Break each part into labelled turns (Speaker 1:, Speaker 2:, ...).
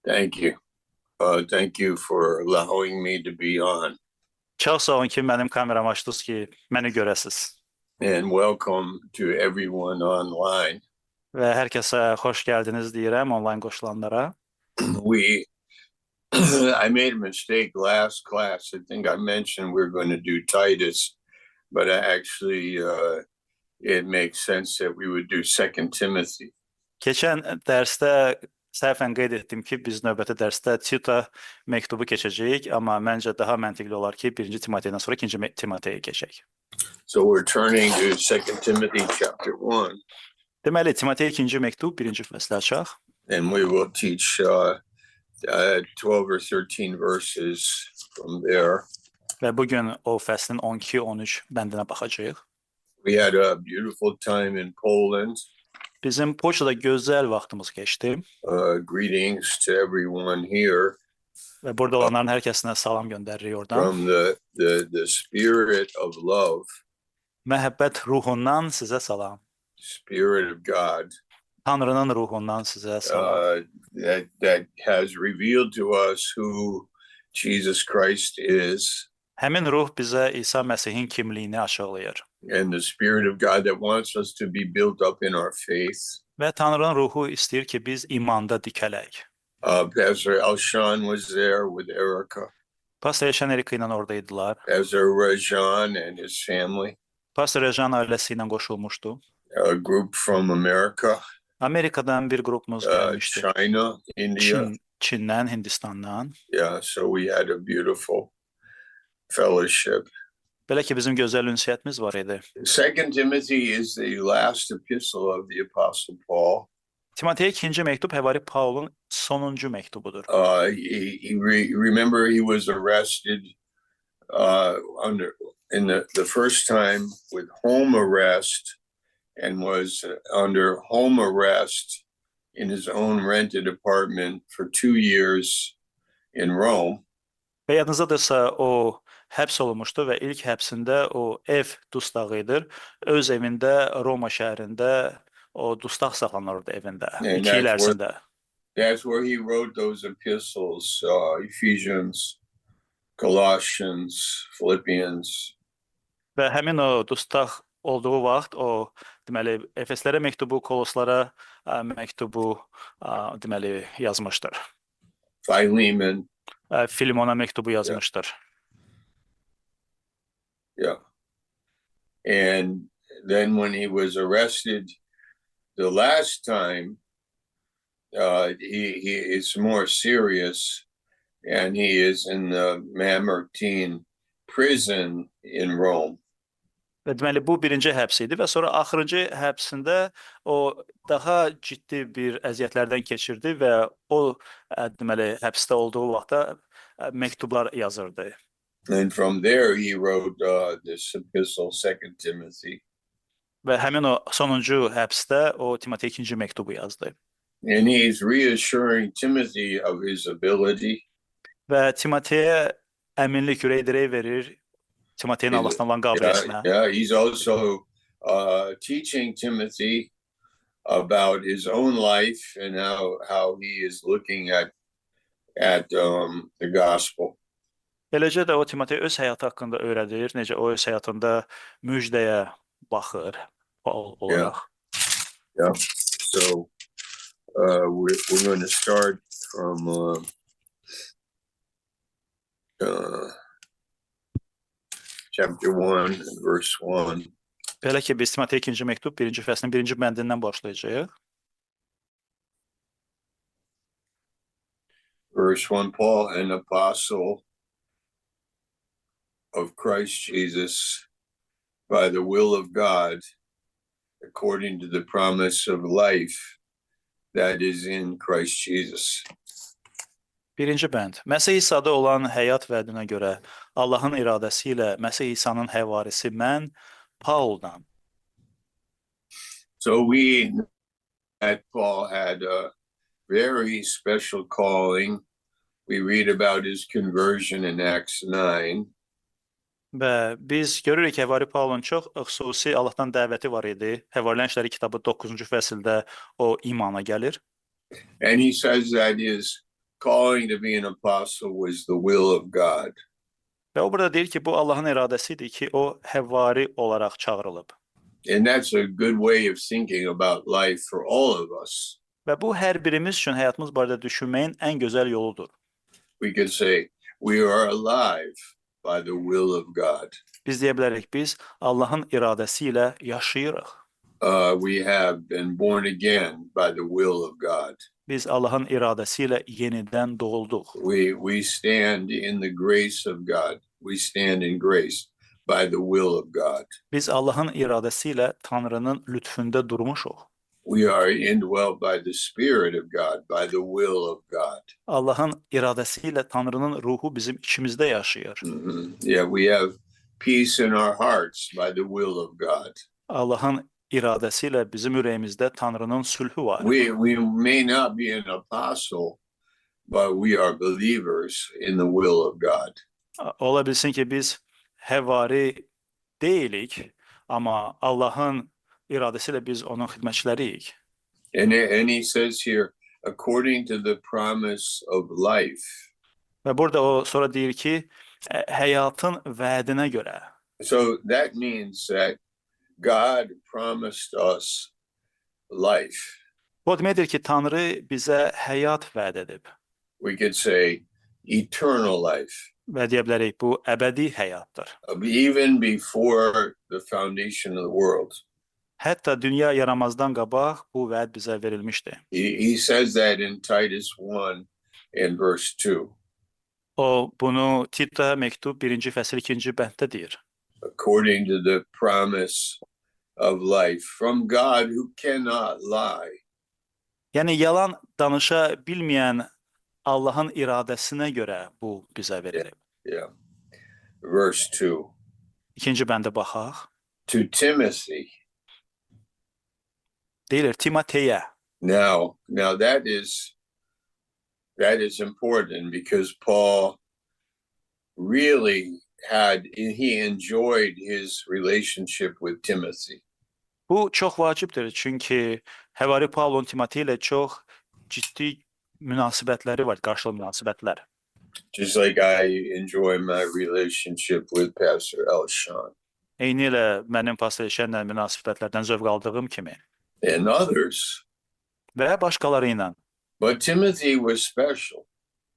Speaker 1: Thank you. Thank you for allowing me to be on,
Speaker 2: Çox sağ olun ki, mənim kameram açdınız ki, məni görəsiz.
Speaker 1: and welcome to everyone online.
Speaker 2: Və hər kəsə xoş gəldiniz deyirəm onlayn qoşulanlara.
Speaker 1: We, I made a mistake last class. I think I mentioned we're going to do Titus, but it makes sense that we would do Second Timothy.
Speaker 2: Keçən dərsdə səhvən qeyd etdim ki, biz növbəti dərsdə Tito məktubu keçəcəyik, amma məncə daha məntiqli olar ki, 1. Timoteydən sonra 2. Timoteyə keçək.
Speaker 1: So we're turning to Second Timothy chapter 1,
Speaker 2: Deməli, Timoteyə 2. məktub 1. fəsli açaq
Speaker 1: and we will teach 12 or 13 verses from there.
Speaker 2: və bugün o fəslin 12-13 bəndinə baxacağıq.
Speaker 1: We had a beautiful time in Poland.
Speaker 2: Bizim Polşada gözəl vaxtımız keçdi
Speaker 1: Greetings to everyone here
Speaker 2: və burada olanların hər kəsinə salam göndəririk oradan.
Speaker 1: from the spirit of love,
Speaker 2: Məhəbbət ruhundan sizə salam.
Speaker 1: Spirit of God,
Speaker 2: Tanrının ruhundan sizə salam.
Speaker 1: that has revealed to us who Jesus Christ is,
Speaker 2: Həmin ruh bizə İsa Məsihin kimliyini açıqlayır.
Speaker 1: and the Spirit of God that wants us to be built up in our faith.
Speaker 2: Və Tanrının ruhu istəyir ki, biz imanda dikələk.
Speaker 1: Pastor Alshan was there with Erica,
Speaker 2: Pastor Eşən Erika ilə oradaydılar.
Speaker 1: Pastor Rajan and his family,
Speaker 2: Pastor Ejan ailəsi ilə qoşulmuşdu.
Speaker 1: a group from America,
Speaker 2: Amerikadan bir qrupumuz gəlmişdi.
Speaker 1: China, India.
Speaker 2: Çindən, Hindistandan.
Speaker 1: Yeah, so we had a beautiful fellowship.
Speaker 2: Belə ki, bizim gözəl ünsiyyətimiz var idi.
Speaker 1: Second Timothy is the last epistle of the Apostle Paul.
Speaker 2: Timoteyə 2. məktub Həvari Paulun sonuncu məktubudur.
Speaker 1: Remember he was arrested in the first time with home arrest, and was under home arrest in his own rented apartment for 2 years in Rome.
Speaker 2: Və yadınızdadırsa o həbs olunmuşdu və ilk həbsində o ev dustağıdır. Öz evində Roma şəhərində o dustaq saxlanırdı evində 2 il ərzində.
Speaker 1: That's where he wrote those epistles, Ephesians, Colossians, Philippians.
Speaker 2: Və həmin o dustaq olduğu vaxt o deməli Efeslərə məktubu, Koloslara məktubu deməli yazmışdır.
Speaker 1: Philemon.
Speaker 2: Filimona məktubu yazmışdır.
Speaker 1: Yeah. And then when he was arrested the last time, he is more serious, and he is in the Mamertine prison in Rome.
Speaker 2: Və deməli bu birinci həbs idi və sonra axırıncı həbsində o daha ciddi bir əziyyətlərdən keçirdi və o deməli həbsdə olduğu vaxtda məktublar yazırdı.
Speaker 1: And from there he wrote this epistle, Second Timothy.
Speaker 2: Və həmin o sonuncu həbsdə o Timoteyə 2. məktubu yazdı.
Speaker 1: And he's reassuring Timothy of his ability.
Speaker 2: Və Timoteyə əminlik, ürək-dirək verir Timoteyin Allahdan olan qabiliyyətinə.
Speaker 1: Yeah, he's also teaching Timothy about his own life and how he is looking at the gospel.
Speaker 2: Eləcə də o Timoteyə öz həyatı haqqında öyrədir, necə o öz həyatında müjdəyə baxır olaraq.
Speaker 1: Yeah. So we're going to start from chapter 1, verse 1.
Speaker 2: Belə ki, biz Timoteyə 2. məktub 1. fəslin 1. bəndindən başlayacağıq.
Speaker 1: Verse 1, Paul, an apostle of Christ Jesus, by the will of God, according to the promise of life that is in Christ Jesus.
Speaker 2: 1. bənd. Məsih İsa'da olan həyat vədinə görə Allahın iradəsi ilə Məsih İsa'nın həvarisi mən Pauldan.
Speaker 1: So we at Paul had a very special calling. We read about his conversion in Acts 9.
Speaker 2: Və biz görürük ki, Həvari Paulun çox xüsusi Allahdan dəvəti var idi. Həvarilər İşləri kitabı 9-cu fəsildə o imana gəlir.
Speaker 1: And he says that his calling to be an apostle was the will of God.
Speaker 2: Və o burada deyir ki, bu Allahın iradəsi idi ki, o həvari olaraq çağırılıb.
Speaker 1: And that's a good way of thinking about life for all of us.
Speaker 2: Və bu hər birimiz üçün həyatımız barədə düşünməyin ən gözəl yoludur.
Speaker 1: We could say we are alive by the will of God.
Speaker 2: Biz deyə bilərik, biz Allahın iradəsi ilə yaşayırıq.
Speaker 1: We have been born again by the will of God.
Speaker 2: Biz Allahın iradəsi ilə yenidən doğulduq.
Speaker 1: We stand in the grace of God. We stand in grace by the will of God.
Speaker 2: Biz Allahın iradəsi ilə Tanrının lütfündə durmuşuq.
Speaker 1: We are indwelt by the Spirit of God, by the will of God.
Speaker 2: Allahın iradəsi ilə Tanrının ruhu bizim içimizdə yaşayır.
Speaker 1: Yeah, we have peace in our hearts by the will of God.
Speaker 2: Allahın iradəsi ilə bizim ürəyimizdə Tanrının sülhü var.
Speaker 1: We may not be an apostle, but we are believers in the will of God.
Speaker 2: Ola bilsin ki, biz həvari deyilik, amma Allahın iradəsi ilə biz onun xidmətçiləriyik.
Speaker 1: And he says here, according to the promise of life.
Speaker 2: Və burada o sonra deyir ki, həyatın vədinə görə.
Speaker 1: So that means that God promised us life.
Speaker 2: Bu deməkdir ki, Tanrı bizə həyat vəd edib.
Speaker 1: We could say eternal life.
Speaker 2: Və deyə bilərik, bu əbədi həyatdır.
Speaker 1: Even before the foundation of the world.
Speaker 2: Hətta dünya yaramazdan qabaq bu vəd bizə verilmişdi.
Speaker 1: He says that in Titus 1 and verse 2.
Speaker 2: O bunu Tita məktub 1-ci fəsil 2-ci bənddə deyir.
Speaker 1: According to the promise of life from God who cannot lie.
Speaker 2: Yəni yalan danışa bilməyən Allahın iradəsinə görə bu bizə verilib.
Speaker 1: Yeah. Verse 2.
Speaker 2: İkinci bəndə baxaq.
Speaker 1: To Timothy.
Speaker 2: Deyilir Timoteyə.
Speaker 1: Now that is important because Paul really he enjoyed his relationship with Timothy.
Speaker 2: Bu çox vacibdir, çünki həvari Paulun Timotey ilə çox ciddi münasibətləri var, qarşılıqlı münasibətlər.
Speaker 1: Just like I enjoy my relationship with Pastor Elshan.
Speaker 2: Eynilə mənim pastor Elşanla münasibətlərdən zövq aldığım kimi.
Speaker 1: And others.
Speaker 2: Və başqaları ilə.
Speaker 1: But Timothy was special.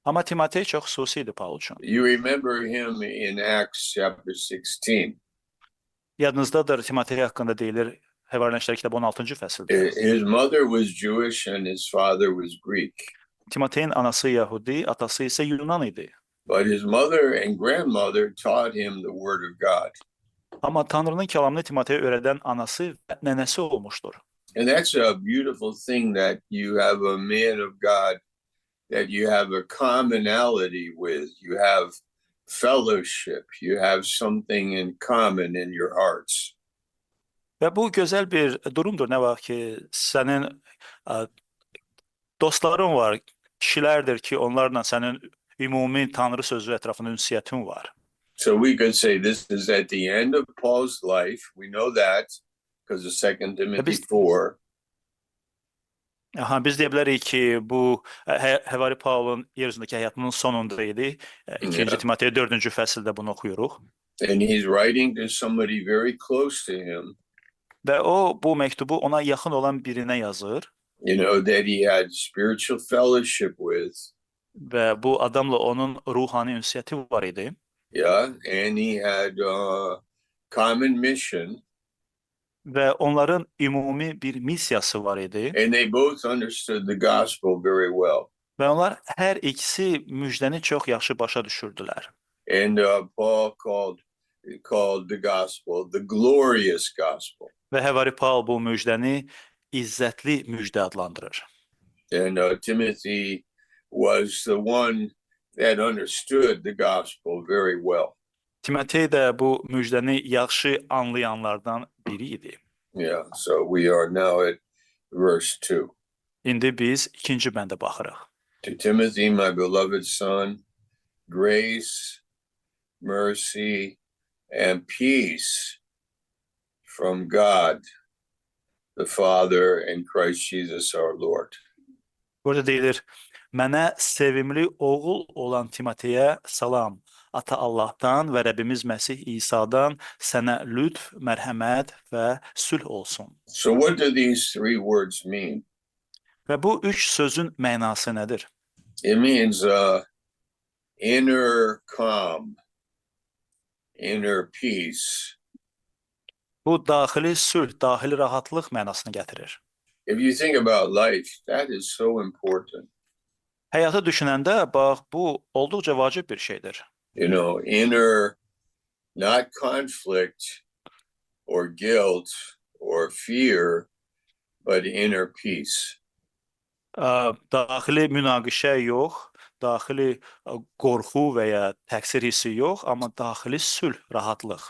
Speaker 2: Amma Timotey çox xüsusi idi Paul üçün.
Speaker 1: You remember him in Acts chapter 16.
Speaker 2: Yadınızdadır, Timotey haqqında deyilir Həvarilər İşləri kitabı 16-cı fəsildə.
Speaker 1: His mother was Jewish and his father was Greek.
Speaker 2: Timoteyin anası Yahudi, atası isə Yunan idi.
Speaker 1: But his mother and grandmother taught him the word of God.
Speaker 2: Amma Tanrının kəlamını Timoteyə öyrədən anası və nənəsi olmuşdur.
Speaker 1: And that's a beautiful thing that you have a man of God that you have a commonality with. You have fellowship. You have something in common in your hearts.
Speaker 2: Və bu gözəl bir durumdur. Nə var ki, sənin dostların var, kişilərdir ki, onlarla sənin ümumi Tanrı sözü ətrafında ünsiyyətin var.
Speaker 1: So we could say this is at the end of Paul's life. We know that because of 2 Timothy 4.
Speaker 2: Biz deyə bilərik ki, bu həvari Paulun yer üzündəki həyatının sonunda idi. 2. Timotey 4-cü fəsildə bunu oxuyuruq.
Speaker 1: And he's writing to somebody very close to him.
Speaker 2: Və o bu məktubu ona yaxın olan birinə yazır.
Speaker 1: You know, that he had spiritual fellowship with.
Speaker 2: Və bu adamla onun ruhani ünsiyyəti var idi.
Speaker 1: Yeah, and he had a common mission.
Speaker 2: Və onların ümumi bir missiyası var idi.
Speaker 1: And they both understood the gospel very well.
Speaker 2: Və onlar hər ikisi müjdəni çox yaxşı başa düşürdülər.
Speaker 1: And Paul called the gospel the glorious gospel.
Speaker 2: Və həvari Paul bu müjdəni izzətli müjdə adlandırır.
Speaker 1: And Timothy was the one that understood the gospel very well.
Speaker 2: Timotey də bu müjdəni yaxşı anlayanlardan biri idi.
Speaker 1: Yeah, so we are now at verse 2.
Speaker 2: İndi biz 2-ci bəndə baxırıq.
Speaker 1: To Timothy, my beloved son, grace, mercy, and peace from God, the Father, and Christ Jesus our Lord.
Speaker 2: Burada deyilir, Mənə sevimli oğul olan Timoteyə salam. Ata Allahdan və Rəbbimiz Məsih İsa'dan sənə lütf, mərhəmət və sülh olsun.
Speaker 1: So what do these three words mean?
Speaker 2: Və bu üç sözün mənası nədir?
Speaker 1: It means inner calm, inner peace.
Speaker 2: Bu daxili sülh, daxili rahatlıq mənasını gətirir.
Speaker 1: If you think about life, that is so important.
Speaker 2: Həyatı düşünəndə bax bu olduqca vacib bir şeydir.
Speaker 1: You know, inner, not conflict or guilt or fear, but inner peace.
Speaker 2: Daxili münaqişə yox, daxili qorxu və ya təqsir hissi yox, amma daxili sülh, rahatlıq.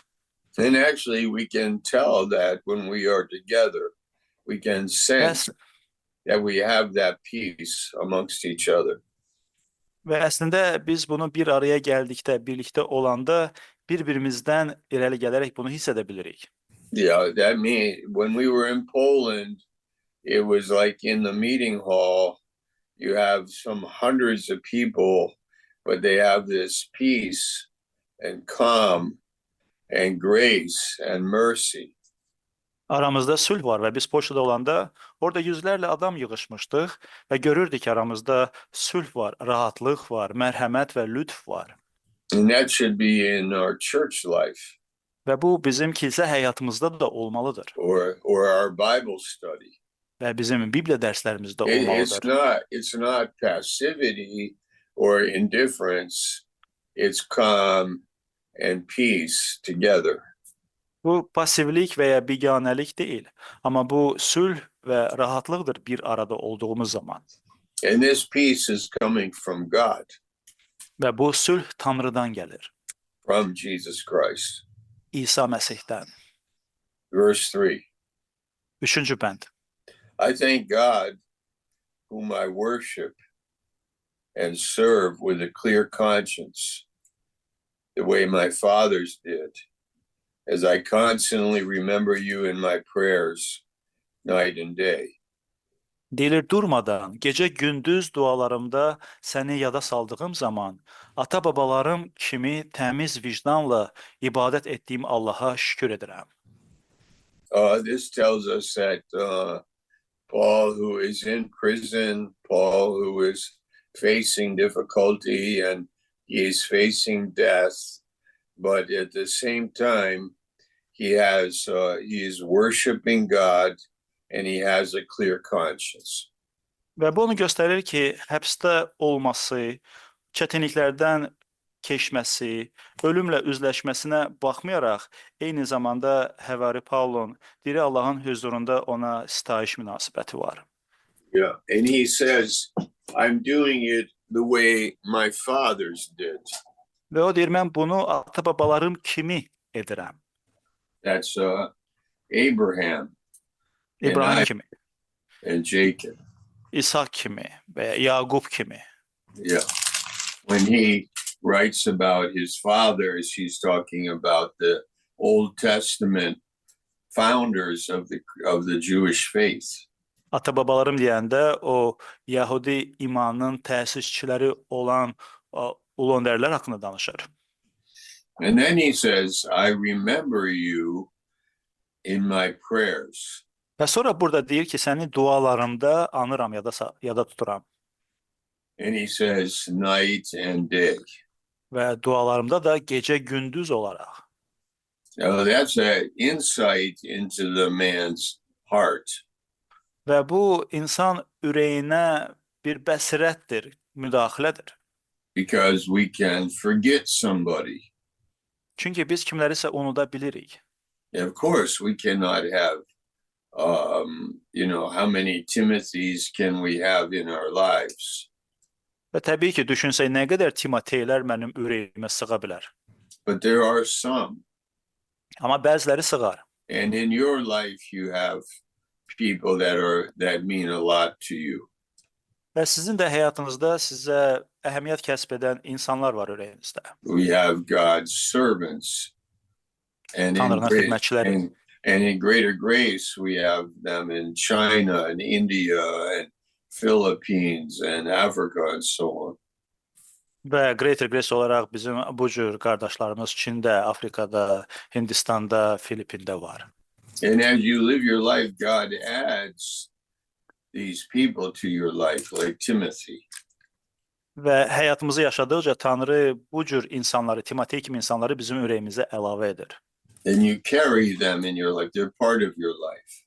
Speaker 1: And actually, we can tell that when we are together, we can sense that we have that peace amongst each other.
Speaker 2: Və əslində biz bunu bir araya gəldikdə, birlikdə olanda bir-birimizdən irəli gələrək bunu hiss edə bilirik.
Speaker 1: Yeah, that means when we were in Poland, it was like in the meeting hall, you have some hundreds of people, but they have this peace and calm and grace and mercy.
Speaker 2: Aramızda sülh var və biz Polşada olanda orada yüzlərlə adam yığışmışdıq və görürdük ki, aramızda sülh var, rahatlıq var, mərhəmət və lütf var.
Speaker 1: And that should be in our church life.
Speaker 2: Və bu bizim kilsə həyatımızda da olmalıdır.
Speaker 1: Or our Bible study.
Speaker 2: Və bizim Bibliya dərslərimizdə olmalıdır.
Speaker 1: It's not passivity or indifference. It's calm and peace together.
Speaker 2: Bu passivlik və ya biganəlik deyil, amma bu sülh və rahatlıqdır bir arada olduğumuz zaman.
Speaker 1: And this peace is coming from God.
Speaker 2: Və bu sülh Tanrıdan gəlir.
Speaker 1: From Jesus Christ.
Speaker 2: İsa Məsihdən.
Speaker 1: Verse 3.
Speaker 2: Üçüncü bənd.
Speaker 1: I thank God, whom I worship and serve with a clear conscience, the way my fathers did, as I constantly remember you in my prayers, night and day.
Speaker 2: Deyilir durmadan, gecə gündüz dualarımda səni yada saldığım zaman, ata-babalarım kimi təmiz vicdanla ibadət etdiyim Allaha şükür edirəm.
Speaker 1: This tells us that Paul, who is in prison, Paul, who is facing difficulty and he is facing death, but at the same time, he is worshiping God and he has a clear conscience.
Speaker 2: Və bu onu göstərir ki, həbsdə olması, çətinliklərdən keçməsi, ölümlə üzləşməsinə baxmayaraq, eyni zamanda Həvari Paulun diri Allahın huzurunda ona sitayiş münasibəti var.
Speaker 1: Yeah, and he says, I'm doing it the way my fathers did.
Speaker 2: Və o deyir, mən bunu ata-babalarım kimi edirəm.
Speaker 1: That's Abraham.
Speaker 2: İbrahim kimi,
Speaker 1: and Jacob.
Speaker 2: İshak kimi və Yaqub kimi.
Speaker 1: Yeah. When he writes about his fathers, he's talking about the Old Testament founders of the Jewish faith.
Speaker 2: Ata-babalarım deyəndə o Yahudi imanının təsisçiləri olan ulu öndərlər haqqında danışır.
Speaker 1: And then he says, I remember you in my prayers.
Speaker 2: Və sonra burada deyir ki, səni dualarımda anıram, yada tuturam.
Speaker 1: And he says, night and day.
Speaker 2: Və dualarımda da gecə gündüz olaraq.
Speaker 1: Now that's an insight into the man's heart.
Speaker 2: Və bu insan ürəyinə bir bəsirətdir, müdaxilədir.
Speaker 1: Because we can forget somebody.
Speaker 2: Çünki biz kimlərisə unuda bilirik.
Speaker 1: And of course, we cannot have how many Timothys can we have in our lives?
Speaker 2: Və təbii ki, düşünsək, nə qədər Timoteylər mənim ürəyimə sığa bilər.
Speaker 1: But there are some.
Speaker 2: Amma bəziləri sığar.
Speaker 1: And in your life, you have people that mean a lot to you.
Speaker 2: Və sizin də həyatınızda sizə əhəmiyyət kəsb edən insanlar var ürəyinizdə.
Speaker 1: We have God's servants. And
Speaker 2: Tanrının xidmətçiləri.
Speaker 1: And in greater grace, we have them in China and India and Philippines and Africa and so on.
Speaker 2: Və Greater Grace olaraq bizim bu cür qardaşlarımız Çində, Afrikada, Hindistanda, Filippində var.
Speaker 1: And as you live your life, God adds these people to your life, like Timothy.
Speaker 2: Və həyatımızı yaşadıkca Tanrı bu cür insanları, Timotey kimi insanları bizim ürəyimizə əlavə edir.
Speaker 1: And you carry them in your life. They're part of your life.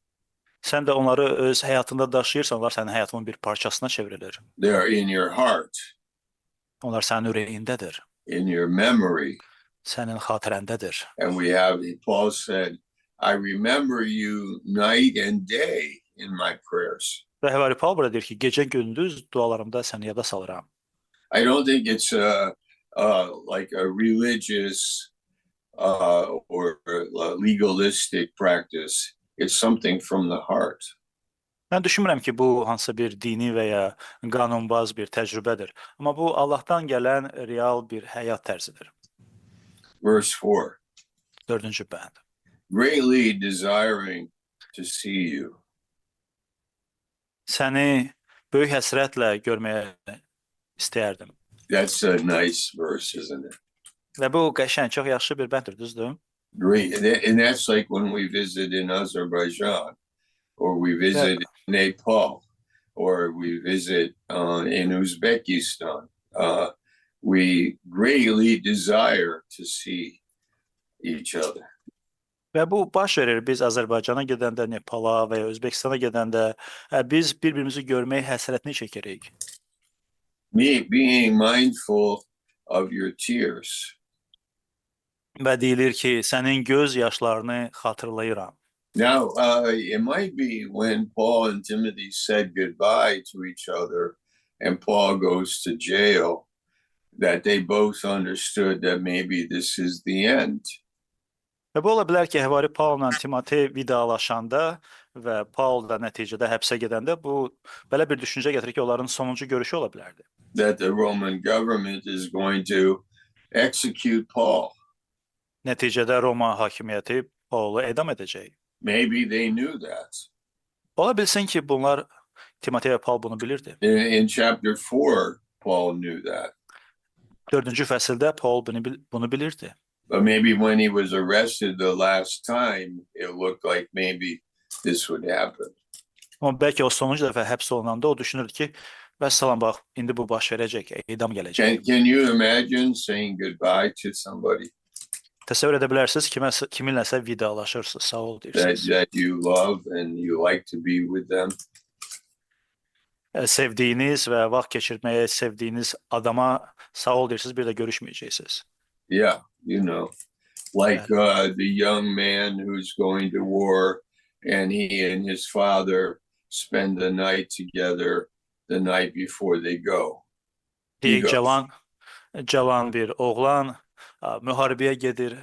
Speaker 2: Sən də onları öz həyatında daşıyırsan, onlar sənin həyatının bir parçasına çevrilir.
Speaker 1: They're in your heart,
Speaker 2: Onlar sənin ürəyindədir,
Speaker 1: in your memory.
Speaker 2: sənin xatirəndədir.
Speaker 1: And we have, Paul said, I remember you night and day in my prayers.
Speaker 2: Və Həvari Paul burada deyir ki, gecə gündüz dualarımda səni yada salıram.
Speaker 1: I don't think it's like a religious or a legalistic practice. It's something from the heart.
Speaker 2: Mən düşünmürəm ki, bu hansısa bir dini və ya qanunbaz bir təcrübədir. Amma bu Allahdan gələn real bir həyat tərzidir.
Speaker 1: Verse 4.
Speaker 2: 4-cü bənd.
Speaker 1: Greatly desiring to see you.
Speaker 2: Səni böyük həsrətlə görməyə istəyərdim.
Speaker 1: That's a nice verse, isn't it?
Speaker 2: Və bu qəşəng, çox yaxşı bir bənddir, düzdür?
Speaker 1: Great. And that's like when we visit in Azerbaijan, or we visit in Nepal, or we visit in Uzbekistan. We greatly desire to see each other.
Speaker 2: Və bu baş verir biz Azərbaycana gedəndə, Nepala və ya Özbəkistana gedəndə biz bir-birimizi görmək həsrətini çəkirik.
Speaker 1: Being mindful of your tears.
Speaker 2: Və deyilir ki, sənin göz yaşlarını xatırlayıram.
Speaker 1: Now, it might be when Paul and Timothy said goodbye to each other and Paul goes to jail that they both understood that maybe this is the end.
Speaker 2: Və bu ola bilər ki, Həvari Paulla Timotey vidalaşanda və Paul da nəticədə həbsə gedəndə bu belə bir düşüncə gətirir ki, onların sonuncu görüşü ola bilərdi.
Speaker 1: That the Roman government is going to execute Paul.
Speaker 2: Nəticədə Roma hakimiyyəti Paulu edam edəcək.
Speaker 1: Maybe they knew that.
Speaker 2: Ola bilsin ki, bunlar Timotey və Paul bunu bilirdi.
Speaker 1: In chapter 4, Paul knew that.
Speaker 2: 4-cü fəsildə Paul bunu bilirdi.
Speaker 1: But maybe when he was arrested the last time, it looked like maybe this would happen.
Speaker 2: Amma bəlkə o sonuncu dəfə həbs olunanda o düşünürdü ki, vəssalam bax, indi bu baş verəcək, edam gələcək.
Speaker 1: Can you imagine saying goodbye to somebody
Speaker 2: Təsəvvür edə bilərsiniz, kiminləsə vidalaşırsınız, sağ ol deyirsiniz.
Speaker 1: that you love and you like to be with them?
Speaker 2: Sevdiyiniz və vaxt keçirməyə sevdiyiniz adama sağ ol deyirsiniz, bir də görüşməyəcəksiniz.
Speaker 1: Yeah, you know, like the young man who's going to war and he and his father spend the night together the night before they go.
Speaker 2: Deyək, cavan bir oğlan müharibəyə gedir,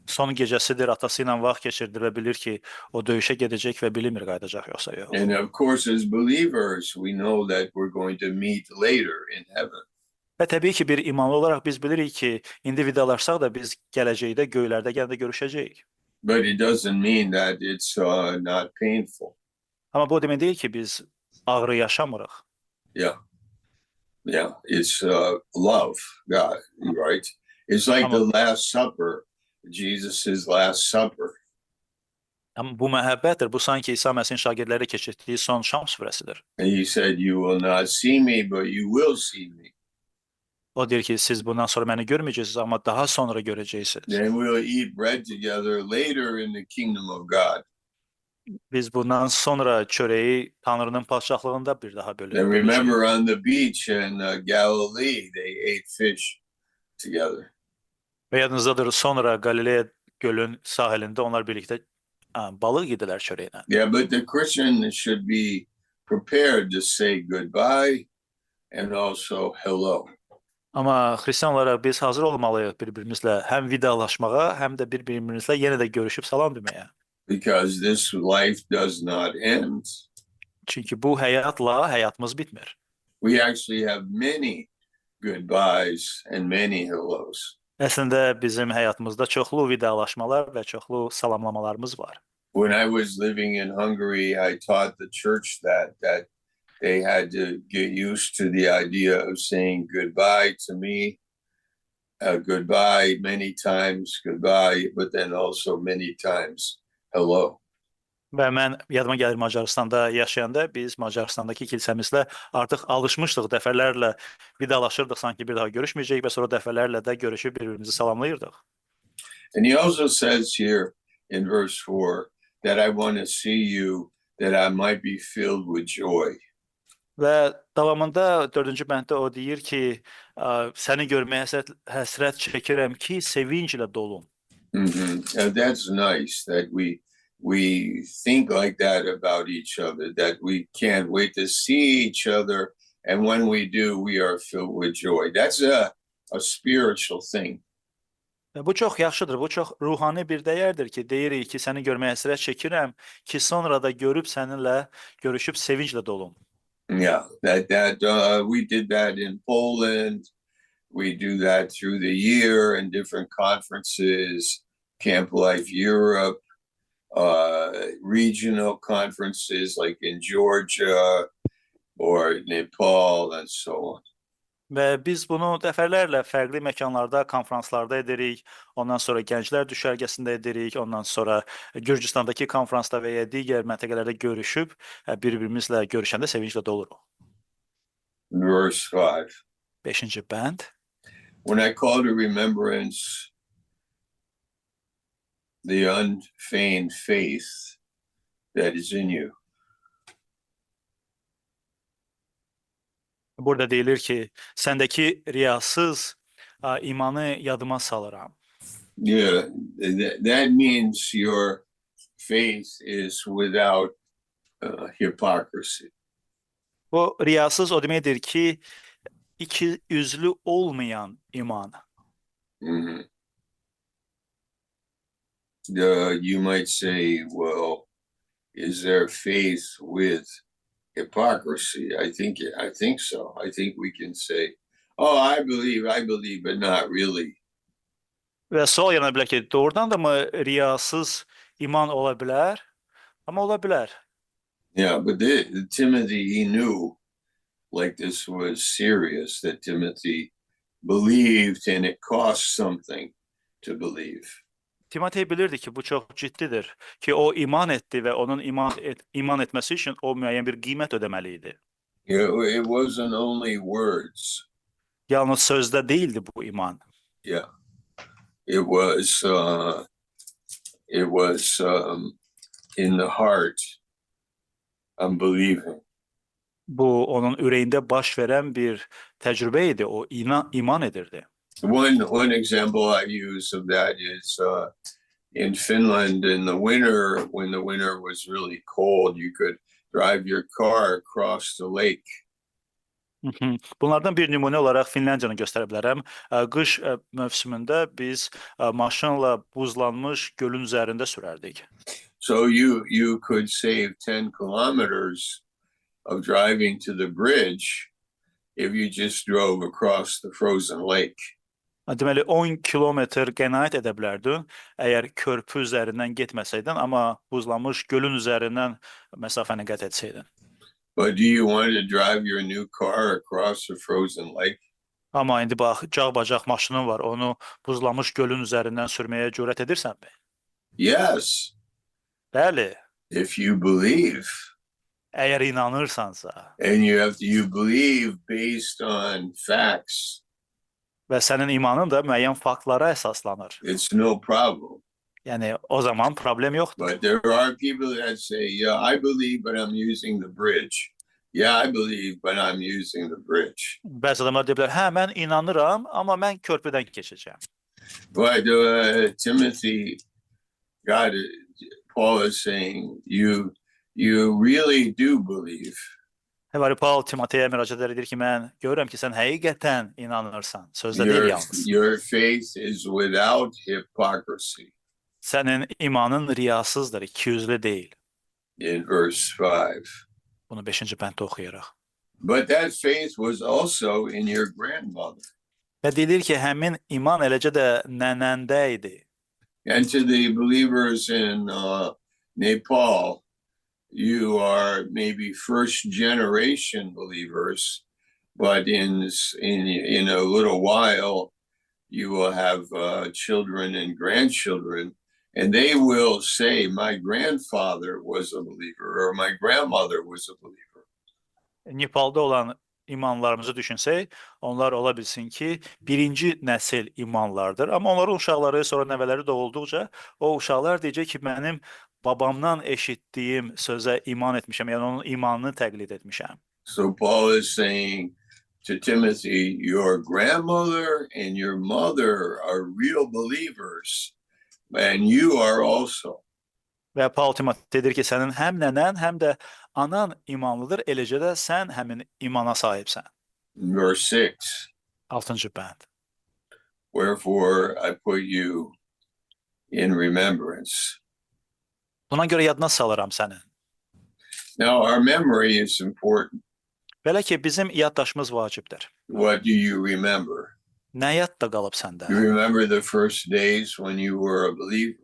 Speaker 2: son gecəsidir, atası ilə vaxt keçirdir və bilir ki, o döyüşə gedəcək və bilmir qayıdacaq yoxsa yox.
Speaker 1: And of course, as believers, we know that we're going to meet later in heaven.
Speaker 2: Və təbii ki, bir imanlı olaraq biz bilirik ki, indi vidalaşsaq da biz gələcəkdə, göylərdə yenə də görüşəcəyik.
Speaker 1: But it doesn't mean that it's not painful.
Speaker 2: Amma bu demək deyil ki, biz ağrı yaşamırıq.
Speaker 1: Yeah. Yeah, it's love, God, right? It's like the Last Supper, Jesus's Last Supper.
Speaker 2: Amma bu məhəbbətdir. Bu sanki İsa Məsihin şagirdləri keçirdiyi son şam süfrəsidir.
Speaker 1: And he said, you will not see me, but you will see me.
Speaker 2: O deyir ki, siz bundan sonra məni görməyəcəksiniz, amma daha sonra görəcəksiniz.
Speaker 1: Then we'll eat bread together later in the kingdom of God.
Speaker 2: Biz bundan sonra çörəyi Tanrının padşahlığında bir daha
Speaker 1: And
Speaker 2: bölürük.
Speaker 1: remember on the beach in Galilee, they ate fish together.
Speaker 2: Və yadınızdadır, sonra Qalileya gölün sahilində onlar birlikdə balıq yedilər çörəklə.
Speaker 1: Yeah, but the Christian should be prepared to say goodbye and also hello.
Speaker 2: Amma xristian olaraq biz hazır olmalıyıq bir-birimizlə həm vidalaşmağa, həm də bir-birimizlə yenə də görüşüb salam deməyə.
Speaker 1: Because this life does not end.
Speaker 2: Çünki bu həyatla həyatımız bitmir.
Speaker 1: We actually have many goodbyes and many hellos.
Speaker 2: Əslində bizim həyatımızda çoxlu vidalaşmalar və çoxlu salamlamalarımız var.
Speaker 1: When I was living in Hungary, I taught the church that they had to get used to the idea of saying goodbye to me, goodbye many times, goodbye, but then also many times hello.
Speaker 2: Və mən yadıma gəlir Macaristanda yaşayanda biz Macaristandakı kilsəmizlə artıq alışmışdıq, dəfələrlə vidalaşırdıq, sanki bir daha görüşməyəcəyik və sonra dəfələrlə də görüşüb bir-birimizi salamlayırdıq.
Speaker 1: And he also says here in verse 4 that I want to see you that I might be filled with joy.
Speaker 2: Və davamında 4-cü bənddə o deyir ki, səni görməyə həsrət çəkirəm ki, sevinclə dolum.
Speaker 1: That's nice that we think like that about each other, that we can't wait to see each other, and when we do, we are filled with joy. That's a spiritual thing.
Speaker 2: Bu çox yaxşıdır, bu çox ruhani bir dəyərdir ki, deyirik ki, səni görməyə həsrət çəkirəm ki, sonra da görüb səninlə görüşüb sevinclə dolum.
Speaker 1: Yeah, we did that in Poland. We do that through the year in different conferences, Camp Life Europe, regional conferences like in Georgia or Nepal and so on.
Speaker 2: Və biz bunu dəfələrlə fərqli məkanlarda, konfranslarda edirik, ondan sonra gənclər düşərgəsində edirik, ondan sonra Gürcüstandakı konfransda və ya digər məntəqələrdə görüşüb, bir-birimizlə görüşəndə sevinclə doluruq.
Speaker 1: Verse 5.
Speaker 2: 5-ci bənd.
Speaker 1: When I call to remembrance the unfeigned faith that is in you.
Speaker 2: Burada deyilir ki, səndəki riyasız imanı yadıma salıram.
Speaker 1: Yeah, that means your faith is without hypocrisy.
Speaker 2: Bu riyasız o deməkdir ki, iki yüzlü olmayan iman.
Speaker 1: You might say, well, is there faith with hypocrisy? I think so. I think we can say, oh, I believe, but not really.
Speaker 2: Və sual yana bilər ki, doğrudan da mı riyasız iman ola bilər? Amma ola bilər.
Speaker 1: Yeah, but Timothy, he knew like this was serious, that Timothy believed and it cost something to believe.
Speaker 2: Timotey bilirdi ki, bu çox ciddidir, ki o iman etdi və onun iman etməsi üçün o müəyyən bir qiymət ödəməli idi.
Speaker 1: It wasn't only words.
Speaker 2: Yalnız sözdə değildi bu iman.
Speaker 1: Yeah, it was in the heart. I'm believing.
Speaker 2: Bu onun ürəyində baş verən bir təcrübə idi, o iman edirdi.
Speaker 1: One example I use of that is in Finland in the winter, when the winter was really cold, you could drive your car across the lake.
Speaker 2: Bunlardan bir nümunə olaraq Finlandiyanı göstərə bilərəm. Qış mövsümündə biz maşınla buzlanmış gölün üzərində sürərdik.
Speaker 1: So you could save 10 kilometers of driving to the bridge if you just drove across the frozen lake.
Speaker 2: Deməli 10 kilometr qənaət edə bilərdin, əgər körpü üzərindən getməsəydin, amma buzlanmış gölün üzərindən məsafəni qət etsəydin.
Speaker 1: But do you want to drive your new car across a frozen lake?
Speaker 2: Amma indi bax, cağ-bacaq maşının var, onu buzlanmış gölün üzərindən sürməyə cürət edirsənmi?
Speaker 1: Yes.
Speaker 2: Bəli.
Speaker 1: If you believe.
Speaker 2: Əgər inanırsansa.
Speaker 1: And you believe based on facts.
Speaker 2: Və sənin imanın da müəyyən faktlara əsaslanır.
Speaker 1: It's no problem.
Speaker 2: Yəni o zaman problem yoxdur.
Speaker 1: But there are people that say, yeah, I believe, but I'm using the bridge. Yeah, I believe, but I'm using the bridge.
Speaker 2: Bəzi adamlar deyir bilər, hə, mən inanıram, amma mən körpüdən keçəcəm.
Speaker 1: But Timothy, Paul is saying, you really do believe.
Speaker 2: Paul Timoteyə müraciət edir ki, mən görürəm ki, sən həqiqətən inanırsan. Sözdə deyil yalnız.
Speaker 1: Your faith is without hypocrisy.
Speaker 2: Sənin imanın riyasızdır, ikiyüzlü deyil.
Speaker 1: In verse 5.
Speaker 2: Bunu 5-ci bənddə oxuyaraq.
Speaker 1: But that faith was also in your grandmother.
Speaker 2: Və deyilir ki, həmin iman eləcə də nənəndə idi.
Speaker 1: And to the believers in Nepal, you are are maybe first generation believers, but in a little while you will have children and grandchildren, and they will say, "My grandfather was a believer," or "My grandmother was a believer."
Speaker 2: Nepalda olan imanlarımızı düşünsək, onlar ola bilsin ki, birinci nəsil imanlardır. Amma onların uşaqları, sonra nəvələri doğulduqca, o uşaqlar deyəcək ki, mənim babamdan eşitdiyim sözə iman etmişəm, yəni onun imanını təqlid etmişəm.
Speaker 1: So Paul is saying to Timothy, your grandmother and your mother are real believers, and you are also.
Speaker 2: Və Paul Timoteyə deyir ki, sənin həm nənən, həm də anan imanlıdır, eləcə də sən həmin imana sahibsən.
Speaker 1: Verse 6,
Speaker 2: 6-cı bənd.
Speaker 1: wherefore I put you in remembrance.
Speaker 2: Buna görə yadına salıram sənin.
Speaker 1: Now, our memory is important.
Speaker 2: Belə ki, bizim yaddaşımız vacibdir.
Speaker 1: What do you remember?
Speaker 2: Nə yadda qalıb səndə?
Speaker 1: You remember the first days when you were a believer.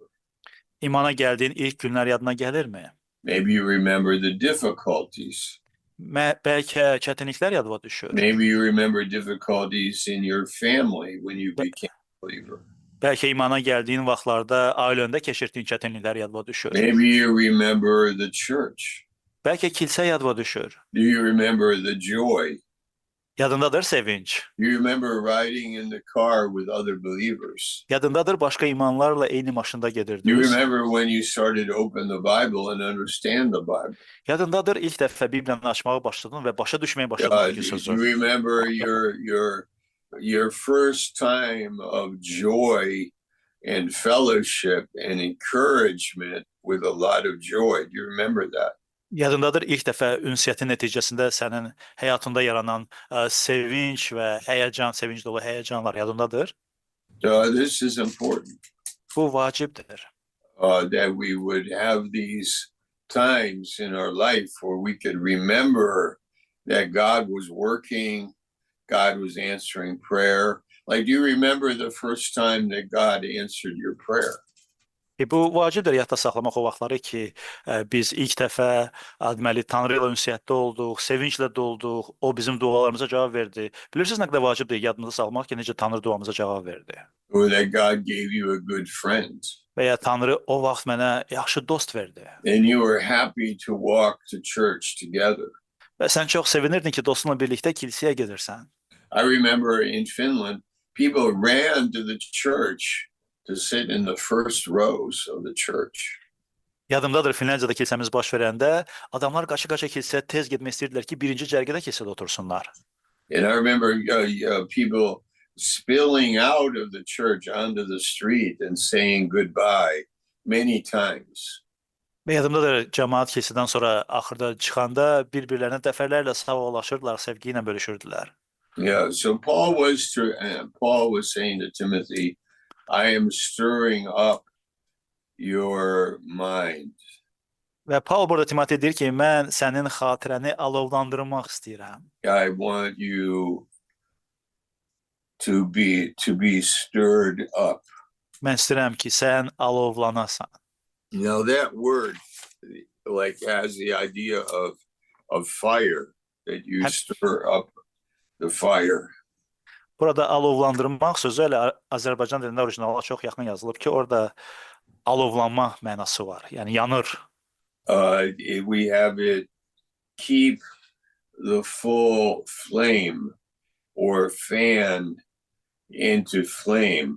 Speaker 2: İmana gəldiyin ilk günlər yadına gəlirmi?
Speaker 1: Maybe you remember the difficulties.
Speaker 2: Bəlkə çətinliklər yadına düşür.
Speaker 1: Maybe you remember difficulties in your family when you became a believer.
Speaker 2: Bəlkə imana gəldiyin vaxtlarda ailəndə keçirdiyin çətinliklər yadına düşür.
Speaker 1: Maybe you remember the church.
Speaker 2: Bəlkə kilsə yadına düşür.
Speaker 1: Do you remember the joy?
Speaker 2: Yadındadır sevinç.
Speaker 1: Do you remember riding in the car with other believers?
Speaker 2: Yadındadır başqa imanlarla eyni maşında
Speaker 1: Do you
Speaker 2: gedirdiniz.
Speaker 1: remember when you started to open the Bible and understand the Bible?
Speaker 2: Yadındadır ilk dəfə Bibliyanı açmağa başladın və başa düşməyə başladın ki
Speaker 1: Do
Speaker 2: sözü.
Speaker 1: you remember your first time of joy and fellowship and encouragement with a lot of joy? Do you remember that?
Speaker 2: Yadındadır ilk dəfə ünsiyyətin nəticəsində sənin həyatında yaranan sevinç və həyəcan, sevinç dolu həyəcanlar yadındadır.
Speaker 1: This is important.
Speaker 2: Bu vacibdir.
Speaker 1: That we would have these times in our life where we could remember that God was working, God was answering prayer. Like, do you remember the first time that God answered your prayer?
Speaker 2: Bu vacibdir yadda saxlamaq o vaxtları ki, biz ilk dəfə deməli Tanrı ilə ünsiyyətdə olduq, sevinclə dolduq, o bizim dualarımıza cavab verdi. Bilirsiniz nə qədər vacibdir yadınıza salmaq ki, necə Tanrı duamıza cavab verdi.
Speaker 1: Or that God gave you a good friend.
Speaker 2: Və ya Tanrı o vaxt mənə yaxşı dost verdi.
Speaker 1: And you were happy to walk to church together.
Speaker 2: Və sən çox sevinirdin ki, dostunla birlikdə kilsəyə gedirsən.
Speaker 1: I remember in Finland, people ran to the church to sit in the first rows of the church.
Speaker 2: Yadımdadır Finlandiyada kilsəmiz baş verəndə adamlar qaça-qaça kilsəyə tez getmək istəyirdilər ki, birinci cərgədə kilsədə otursunlar.
Speaker 1: And I remember people spilling out of the church onto the street and saying goodbye many times.
Speaker 2: Və yadımdadır cəmaət kilsədən sonra axırda çıxanda bir-birlərinə dəfələrlə sağollaşırdılar, sevgi ilə bölüşürdülər.
Speaker 1: Yeah, so Paul was saying to Timothy, I am stirring up your mind.
Speaker 2: Və Paul burada Timoteyə deyir ki, mən sənin xatirəni alovlandırmaq istəyirəm.
Speaker 1: I want you to be stirred up.
Speaker 2: Mən istəyirəm ki, sən alovlanasan.
Speaker 1: Now that word like has the idea of fire, that you stir up the fire.
Speaker 2: Burada alovlandırmaq sözü elə Azərbaycan dilində orijinala çox yaxın yazılıb ki, orada alovlanma mənası var. Yəni yanır.
Speaker 1: We have it keep the full flame or fan into flame.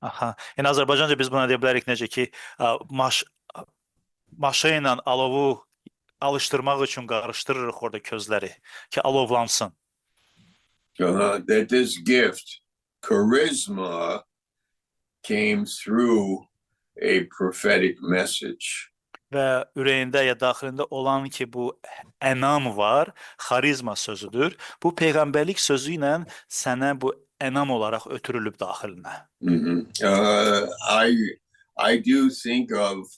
Speaker 2: Aha. Yəni Azərbaycanca biz buna deyə bilərik necə ki, maşa ilə alovu alışdırmaq üçün qarışdırırıq orada közləri ki, alovlansın.
Speaker 1: That this gift, charisma, came through a prophetic message.
Speaker 2: Və ürəyində ya daxilində olan ki, bu ənam var, xarizma sözüdür. Bu peyğəmbərlik sözü ilə sənə bu ənam olaraq ötürülüb daxilinə.
Speaker 1: I do think of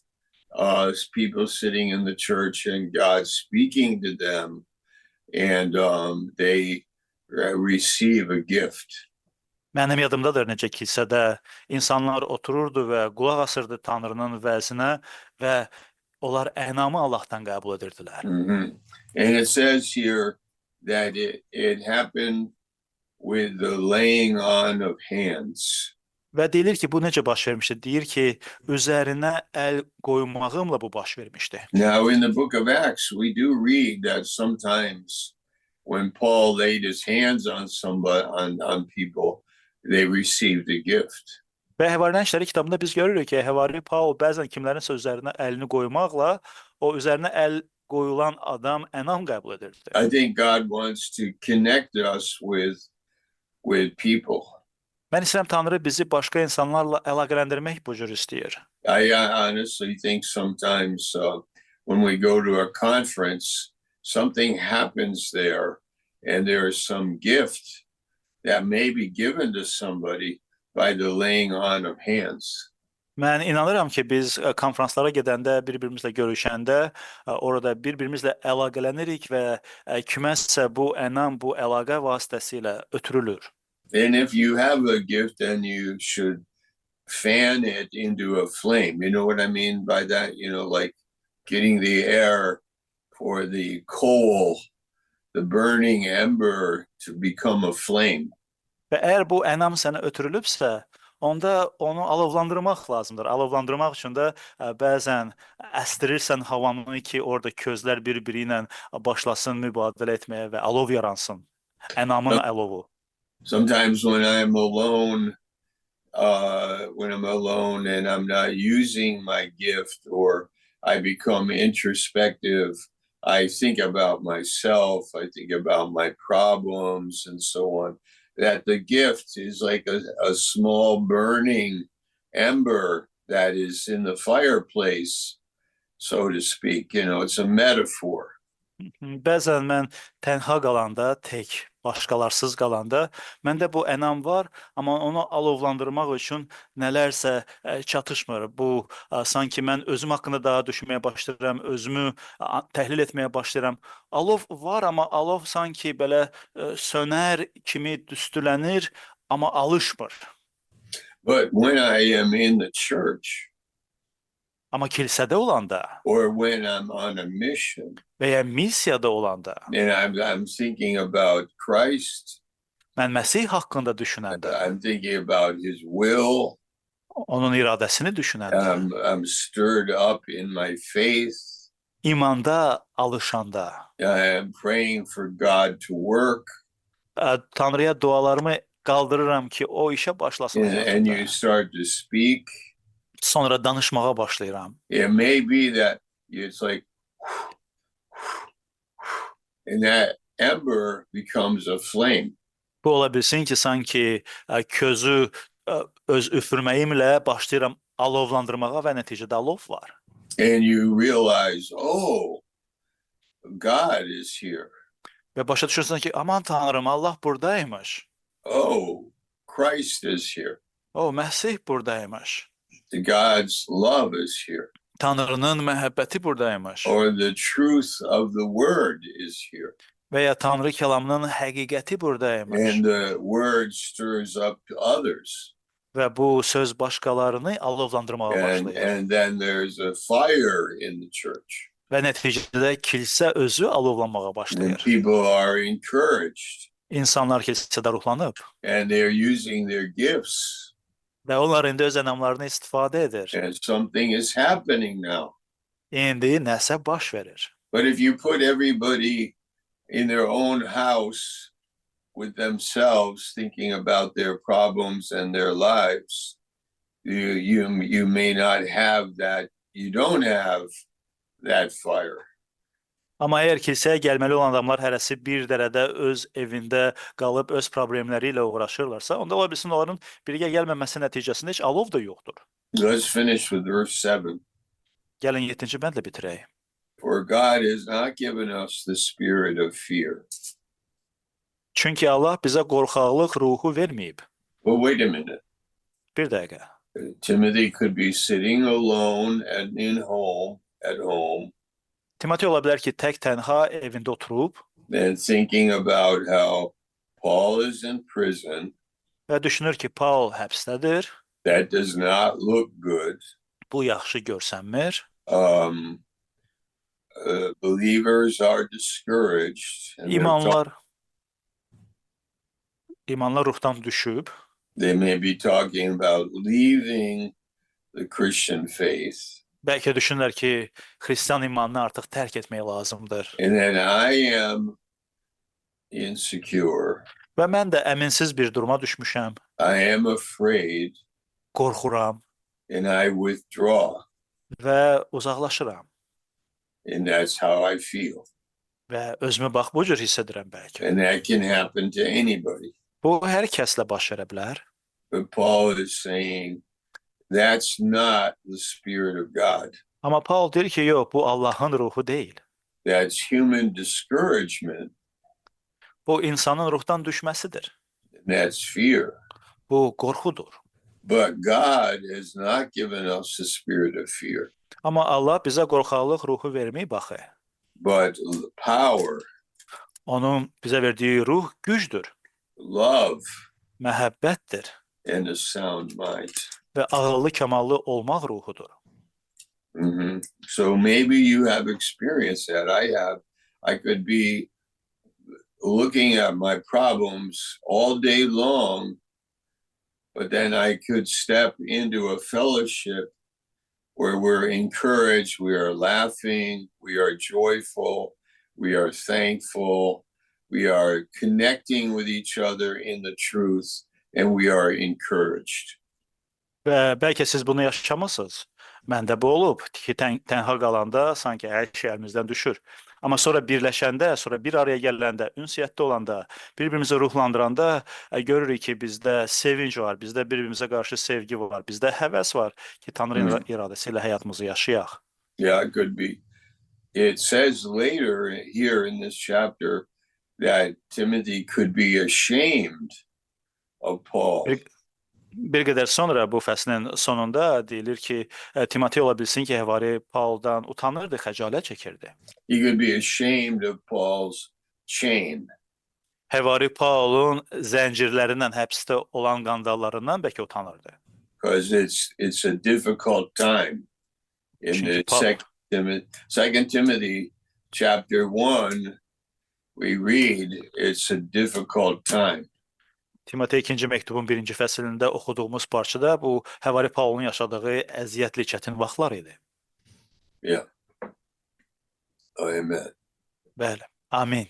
Speaker 1: people sitting in the church and God speaking to them, and they receive a gift.
Speaker 2: Mənim yadımdadır necə kilsədə insanlar otururdu və qulaq asırdı Tanrının vəzinə və Onlar ənamı Allahdan qəbul edirdilər.
Speaker 1: Mhm. And it says here that it happened with the laying on of hands.
Speaker 2: Və deyilir ki, bu necə baş vermişdi? Deyir ki, üzərinə əl qoymağımla bu baş vermişdi.
Speaker 1: Now, in the book of Acts, we do read that sometimes when Paul laid his hands on somebody, on people, they received a gift.
Speaker 2: Və Həvarilər İşləri kitabında biz görürük ki, Həvari Paul bəzən kimlərinsə üzərinə əlini qoymaqla o üzərinə əl qoyulan adam ənam qəbul edirdi.
Speaker 1: I think God wants to connect us with people.
Speaker 2: Mən istəyirəm Tanrı bizi başqa insanlarla əlaqələndirmək bu cür istəyir.
Speaker 1: I honestly think sometimes when we go to a conference, something happens there, and there is some gift that may be given to somebody by the laying on of hands.
Speaker 2: Mən inanıram ki, biz konfranslara gedəndə, bir-birimizlə görüşəndə, orada bir-birimizlə əlaqələnirik və kiməsə bu ənam, bu əlaqə vasitəsilə ötürülür.
Speaker 1: And if you have a gift, then you should fan it into a flame. You know what I mean by that? You know, like getting the air for the coal, the burning ember to become a flame.
Speaker 2: Və əgər bu ənam sənə ötürülübsə, onda onu alovlandırmaq lazımdır. Alovlandırmaq üçün də bəzən əstirirsən havanı ki, orada közlər bir-biri ilə başlasın mübadilə etməyə və alov yaransın. Ənamın alovu.
Speaker 1: Sometimes when I'm alone and I'm not using my gift, or I become introspective, I think about myself, I think about my problems and so on, that the gift is like a small burning ember that is in the fireplace, so to speak. You know, it's a metaphor.
Speaker 2: Bəzən mən tənha qalanda, tək, başqalarsız qalanda, məndə bu ənam var, amma onu alovlandırmaq üçün nələrsə çatışmır. Bu, sanki mən özüm haqqında daha düşünməyə başlayıram, özümü təhlil etməyə başlayıram. Alov var, amma alov sanki belə sönər kimi düstülənir, amma alışmır.
Speaker 1: But when I am in the church,
Speaker 2: amma kilsədə olanda,
Speaker 1: or when I'm on a mission,
Speaker 2: və ya missiyada olanda,
Speaker 1: and I'm thinking about Christ,
Speaker 2: mən Məsih haqqında düşünəndə,
Speaker 1: I'm thinking about his will,
Speaker 2: onun iradəsini düşünəndə,
Speaker 1: I'm stirred up in my faith,
Speaker 2: imanda alışanda,
Speaker 1: I'm praying for God to work,
Speaker 2: Tanrıya dualarımı qaldırıram ki, o işə başlasın
Speaker 1: and you
Speaker 2: həyatımda.
Speaker 1: start to speak.
Speaker 2: Sonra danışmağa başlayıram.
Speaker 1: It may be that it's like, and that ember becomes a flame.
Speaker 2: Bu ola bilsin ki, sanki közü öz üfürməyimlə başlayıram alovlandırmağa və nəticədə alov var.
Speaker 1: And you realize, oh, God is here.
Speaker 2: Və başa düşürsən ki, aman Tanrım, Allah buradaymış.
Speaker 1: Oh, Christ is here.
Speaker 2: O, Məsih buradaymış.
Speaker 1: God's love is here.
Speaker 2: Tanrının məhəbbəti buradaymış.
Speaker 1: Or the truth of the word is here.
Speaker 2: Və ya Tanrı kəlamının həqiqəti buradaymış.
Speaker 1: And the word stirs up others.
Speaker 2: Və bu söz başqalarını alovlandırmağa başlayır.
Speaker 1: And then there's a fire in the church.
Speaker 2: Və nəticədə kilsə özü alovlanmağa
Speaker 1: And
Speaker 2: başlayır.
Speaker 1: people are encouraged.
Speaker 2: İnsanlar kilsədə ruhlanıb.
Speaker 1: And they're using their gifts.
Speaker 2: Və onlar indi öz ənamlarını istifadə edir.
Speaker 1: And something is happening now.
Speaker 2: İndi nəsə baş verir.
Speaker 1: But if you put everybody in their own house with themselves, thinking about their problems and their lives, you may not have that. You don't have that fire.
Speaker 2: Amma əgər kilsəyə gəlməli olan adamlar hərəsi bir dərədə öz evində qalıb öz problemləri ilə uğraşırlarsa, onda ola bilsin onların birgə gəlməməsi nəticəsində heç alov da yoxdur.
Speaker 1: Let's finish with verse 7.
Speaker 2: Gəlin 7-ci bəndlə bitirək.
Speaker 1: For God has not given us the spirit of fear.
Speaker 2: Çünki Allah bizə qorxaqlıq ruhu verməyib.
Speaker 1: Well, wait a minute.
Speaker 2: Bir dəqiqə.
Speaker 1: Timothy could be sitting alone and at home,
Speaker 2: Timotey ola bilər ki, tək tənha evində oturub
Speaker 1: and thinking about how Paul is in prison.
Speaker 2: və düşünür ki, Paul həbsdədir.
Speaker 1: That does not look good.
Speaker 2: Bu yaxşı görsənmir.
Speaker 1: believers are discouraged and
Speaker 2: İmanlar ruhdan düşüb.
Speaker 1: they may be talking about leaving the Christian faith.
Speaker 2: Bəlkə düşünürlər ki, xristian imanını artıq tərk etmək lazımdır.
Speaker 1: And then I am insecure.
Speaker 2: Və mən də əminsiz bir duruma düşmüşəm.
Speaker 1: I am afraid
Speaker 2: Qorxuram
Speaker 1: and I withdraw.
Speaker 2: və uzaqlaşıram.
Speaker 1: And that's how I feel.
Speaker 2: Və özümü bax bu cür hiss edirəm bəlkə.
Speaker 1: And that can happen to anybody.
Speaker 2: Bu hər kəslə baş verə bilər.
Speaker 1: But Paul is saying that's not the Spirit of God.
Speaker 2: Amma Paul deyir ki, yox, bu Allahın ruhu deyil.
Speaker 1: That's human discouragement.
Speaker 2: Bu insanın ruhdan düşməsidir.
Speaker 1: And that's fear.
Speaker 2: Bu qorxudur.
Speaker 1: But God has not given us the spirit of fear,
Speaker 2: Amma Allah bizə qorxaqlıq ruhu verməyib axı.
Speaker 1: but power,
Speaker 2: Onun bizə verdiyi ruh gücdür,
Speaker 1: love,
Speaker 2: məhəbbətdir
Speaker 1: and a sound mind.
Speaker 2: və ağıllı kamallı olmaq ruhudur.
Speaker 1: So maybe you have experienced that. I have. I could be looking at my problems all day long, but then I could step into a fellowship where we're encouraged, we are laughing, we are joyful, we are thankful, we are connecting with each other in the truth, and we are encouraged.
Speaker 2: Və bəlkə siz bunu yaşamısınız. Məndə bu olub ki, tənha qalanda sanki hər şey əlimizdən düşür. Amma sonra birləşəndə, sonra bir araya gələndə, ünsiyyətdə olanda, bir-birimizi ruhlandıranda görürük ki, bizdə sevinç var, bizdə bir-birimizə qarşı sevgi var, bizdə həvəs var ki, Tanrının iradəsi ilə həyatımızı yaşayaq.
Speaker 1: Yeah, it could be. It says later here in this chapter that Timothy could be ashamed of Paul.
Speaker 2: Bir qədər sonra bu fəslin sonunda deyilir ki, Timotey ola bilsin ki, həvari Pauldan utanırdı, xəcalət çəkirdi.
Speaker 1: He could be ashamed of Paul's chain.
Speaker 2: Həvari Paulun zəncirlərindən, həbsdə olan qandallarından bəlkə utanırdı.
Speaker 1: Because it's a difficult time. In the Second Timothy chapter 1, we read it's a difficult time.
Speaker 2: Timotey 2-ci məktubun 1-ci fəslində oxuduğumuz parçada bu həvari Paulun yaşadığı əziyyətli çətin vaxtlar idi.
Speaker 1: Yeah. Amen.
Speaker 2: Bəli. Amin.